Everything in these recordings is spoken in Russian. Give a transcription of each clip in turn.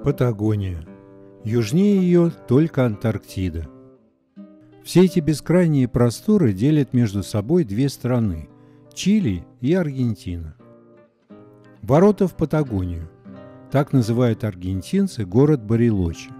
Патагония. Южнее ее только Антарктида. Все эти бескрайние просторы делят между собой две страны – Чили и Аргентина. Ворота в Патагонию. Так называют аргентинцы город Барилочи.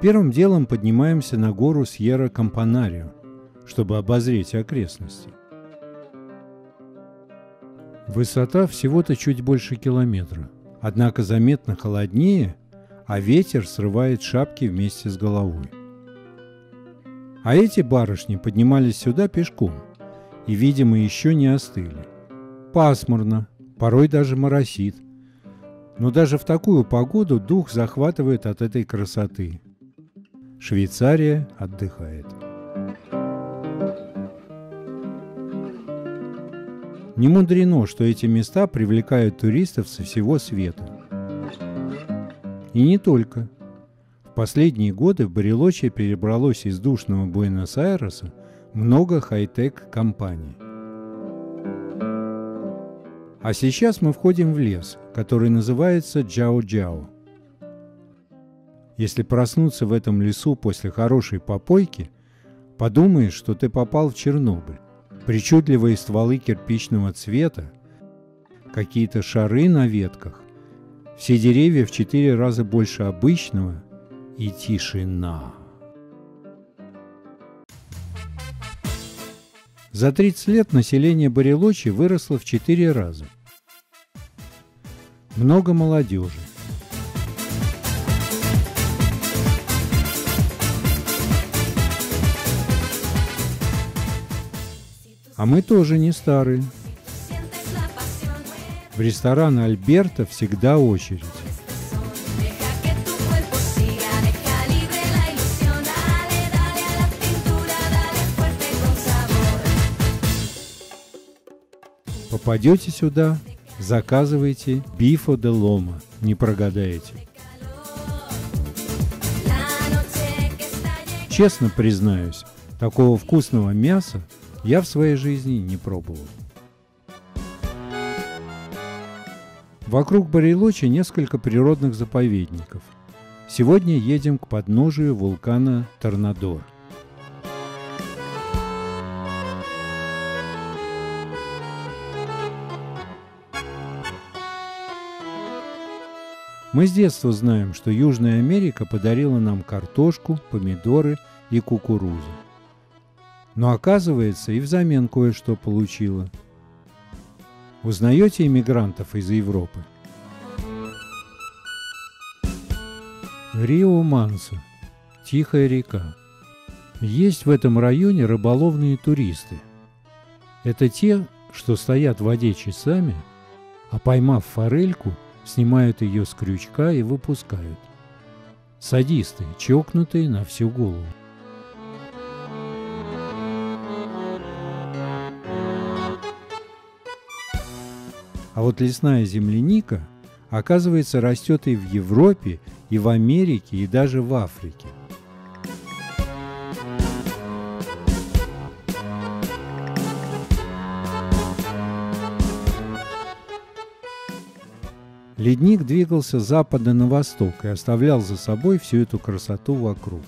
Первым делом поднимаемся на гору Сьерра-Кампанарио, чтобы обозреть окрестности. Высота всего-то чуть больше километра, однако заметно холоднее, а ветер срывает шапки вместе с головой. А эти барышни поднимались сюда пешком и, видимо, еще не остыли. Пасмурно, порой даже моросит, но даже в такую погоду дух захватывает от этой красоты. Швейцария отдыхает. Не мудрено, что эти места привлекают туристов со всего света. И не только. В последние годы в Барилочи перебралось из душного Буэнос-Айреса много хай-тек компаний. А сейчас мы входим в лес, который называется Джао-Джао. Если проснуться в этом лесу после хорошей попойки, подумаешь, что ты попал в Чернобыль. Причудливые стволы кирпичного цвета, какие-то шары на ветках, все деревья в 4 раза больше обычного и тишина. За 30 лет население Барилочи выросло в 4 раза. Много молодежи. А мы тоже не старые. В ресторан Альберто всегда очередь. Попадете сюда, заказывайте бифо де лома, не прогадаете. Честно признаюсь, такого вкусного мяса я в своей жизни не пробовал. Вокруг Барилочи несколько природных заповедников. Сегодня едем к подножию вулкана Торнадор. Мы с детства знаем, что Южная Америка подарила нам картошку, помидоры и кукурузу. Но оказывается, и взамен кое-что получила. Узнаете иммигрантов из Европы? Рио-Мансо. Тихая река. Есть в этом районе рыболовные туристы. Это те, что стоят в воде часами, а поймав форельку, снимают ее с крючка и выпускают. Садисты, чокнутые на всю голову. А вот лесная земляника, оказывается, растет и в Европе, и в Америке, и даже в Африке. Ледник двигался с запада на восток и оставлял за собой всю эту красоту вокруг.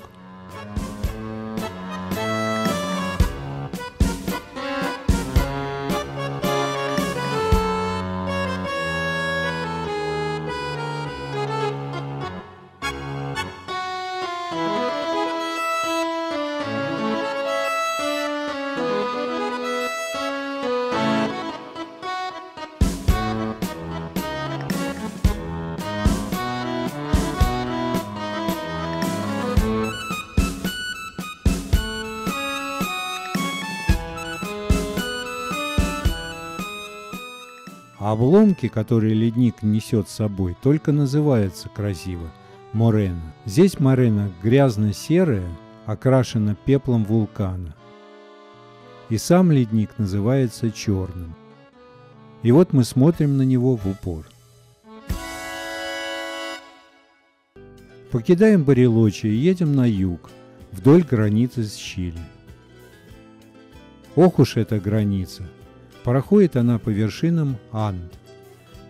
А обломки, которые ледник несет с собой, только называются красиво – морена. Здесь морена грязно-серая, окрашена пеплом вулкана. И сам ледник называется черным. И вот мы смотрим на него в упор. Покидаем Барилочи и едем на юг, вдоль границы с Чили. Ох уж эта граница! Проходит она по вершинам Анд.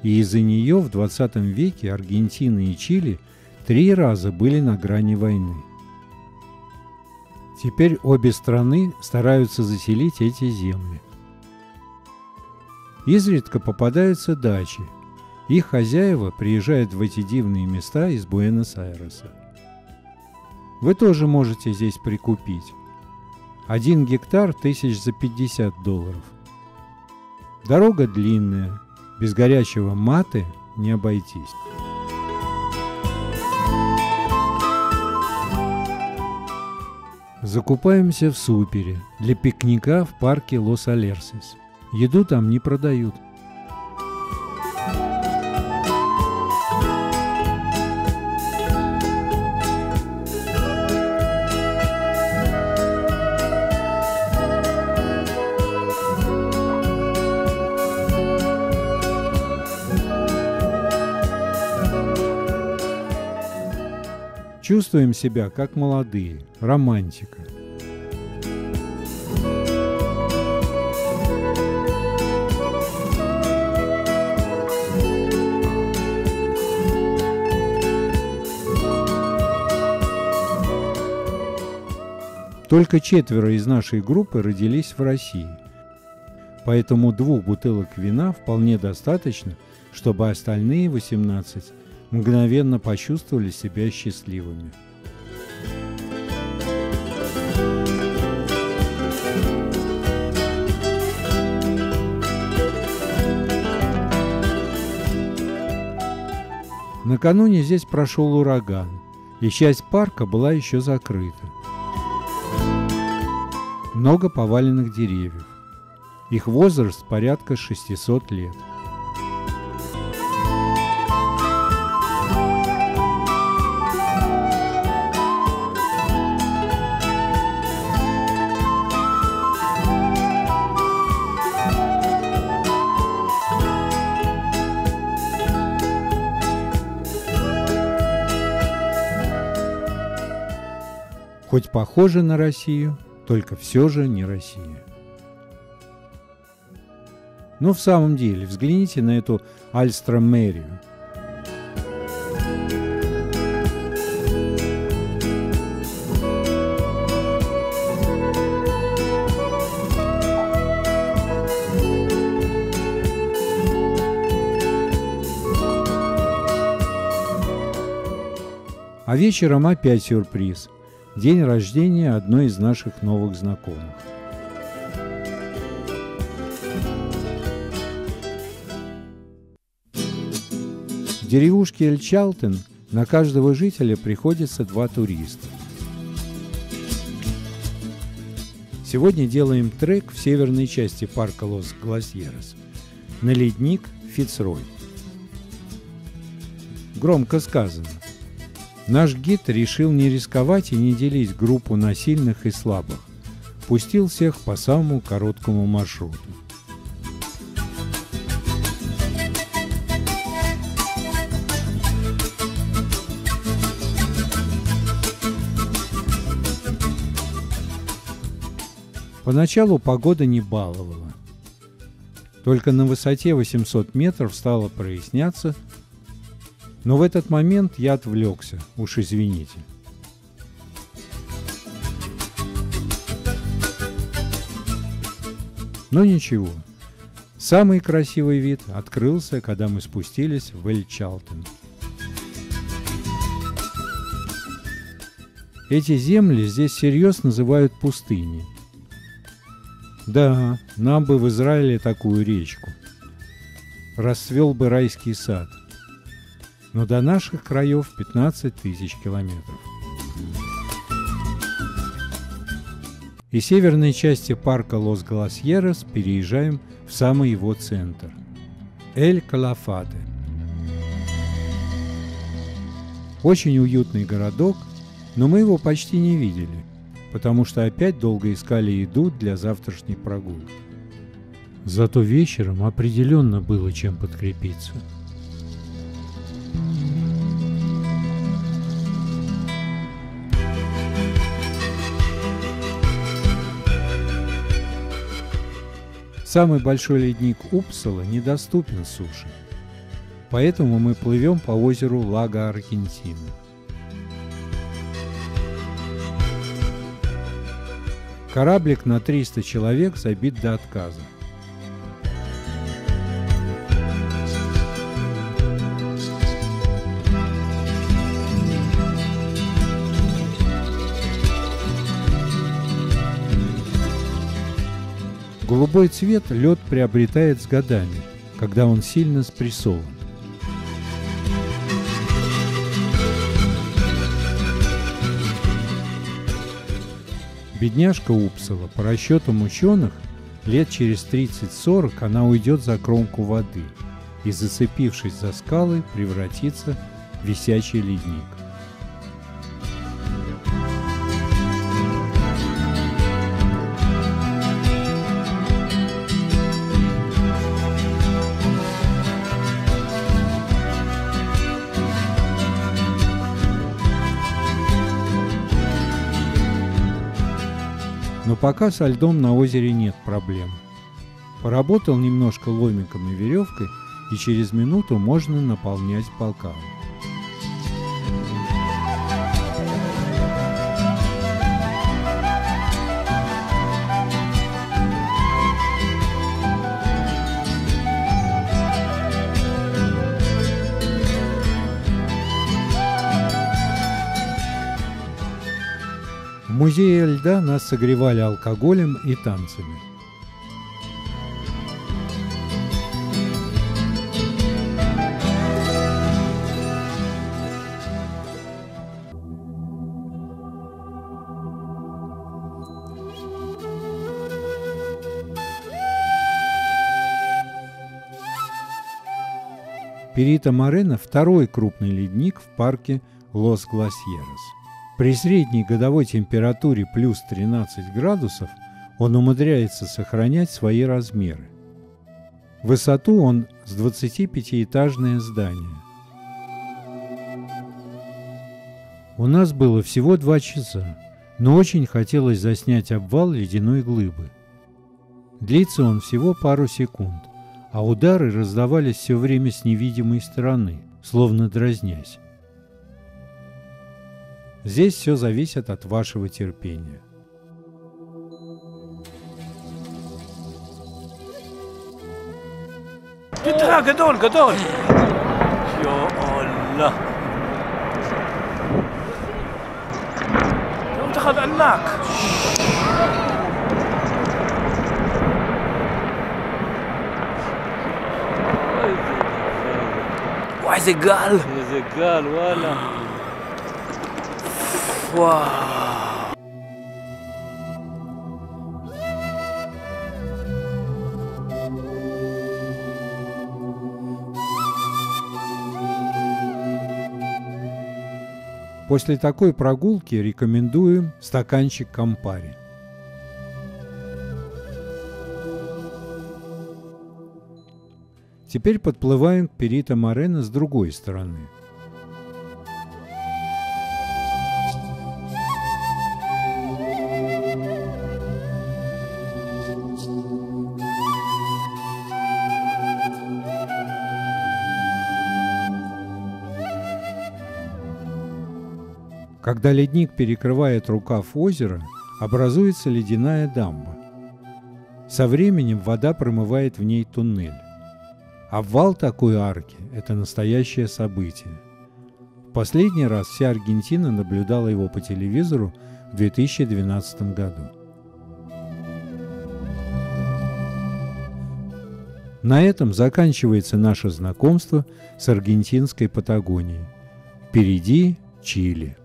И из-за нее в 20 веке Аргентина и Чили 3 раза были на грани войны. Теперь обе страны стараются заселить эти земли. Изредка попадаются дачи. Их хозяева приезжают в эти дивные места из Буэнос-Айреса. Вы тоже можете здесь прикупить. 1 гектар тысяч за $50. Дорога длинная, без горячего маты не обойтись. Закупаемся в Супере для пикника в парке Лос-Алерсис. Еду там не продают. Чувствуем себя как молодые, романтика. Только 4 из нашей группы родились в России, поэтому 2 бутылок вина вполне достаточно, чтобы остальные 18 мгновенно почувствовали себя счастливыми. Накануне здесь прошел ураган, и часть парка была еще закрыта. Много поваленных деревьев. Их возраст порядка 600 лет. Хоть похоже на Россию, только все же не Россия. Но в самом деле, взгляните на эту альстромерию. А вечером опять сюрприз. День рождения одной из наших новых знакомых. В деревушке Эль-Чалтен на каждого жителя приходится 2 туриста. Сегодня делаем трек в северной части парка Лос-Гласьерос на ледник Фицрой. Громко сказано. Наш гид решил не рисковать и не делить группу на сильных и слабых. Пустил всех по самому короткому маршруту. Поначалу погода не баловала. Только на высоте 800 метров стало проясняться, но в этот момент я отвлекся, уж извините. Но ничего. Самый красивый вид открылся, когда мы спустились в Эль-Чалтен. Эти земли здесь всерьез называют пустыней. Да, нам бы в Израиле такую речку. Расцвел бы райский сад. Но до наших краев 15 тысяч километров. Из северной части парка Лос-Гласьерос переезжаем в самый его центр – Эль-Калафате. Очень уютный городок, но мы его почти не видели, потому что опять долго искали еду для завтрашней прогулки. Зато вечером определенно было чем подкрепиться. Самый большой ледник Упсала недоступен суше, поэтому мы плывем по озеру Лага Аргентина. Кораблик на 300 человек забит до отказа. Голубой цвет лед приобретает с годами, когда он сильно спрессован. Бедняжка Упсала, по расчетам ученых, лет через 30-40 она уйдет за кромку воды и, зацепившись за скалы, превратится в висячий ледник. Но пока со льдом на озере нет проблем. Поработал немножко ломиком и веревкой, и через минуту можно наполнять бокалы. В музее льда нас согревали алкоголем и танцами. Перито-Морено – второй крупный ледник в парке Лос-Гласьерос. При средней годовой температуре плюс 13 градусов он умудряется сохранять свои размеры. В высоту он с 25-этажное здание. У нас было всего 2 часа, но очень хотелось заснять обвал ледяной глыбы. Длится он всего пару секунд, а удары раздавались все время с невидимой стороны, словно дразнясь. Здесь все зависит от вашего терпения. גדול, גדול. יא אללה. יום אחד ענק. וואי, איזה גל. איזה גל, וואלה. וואו. После такой прогулки рекомендуем стаканчик кампари. Теперь подплываем к Перито-Морено с другой стороны. Когда ледник перекрывает рукав озера, образуется ледяная дамба. Со временем вода промывает в ней туннель. Обвал такой арки – это настоящее событие. В последний раз вся Аргентина наблюдала его по телевизору в 2012 году. На этом заканчивается наше знакомство с аргентинской Патагонией. Впереди Чили.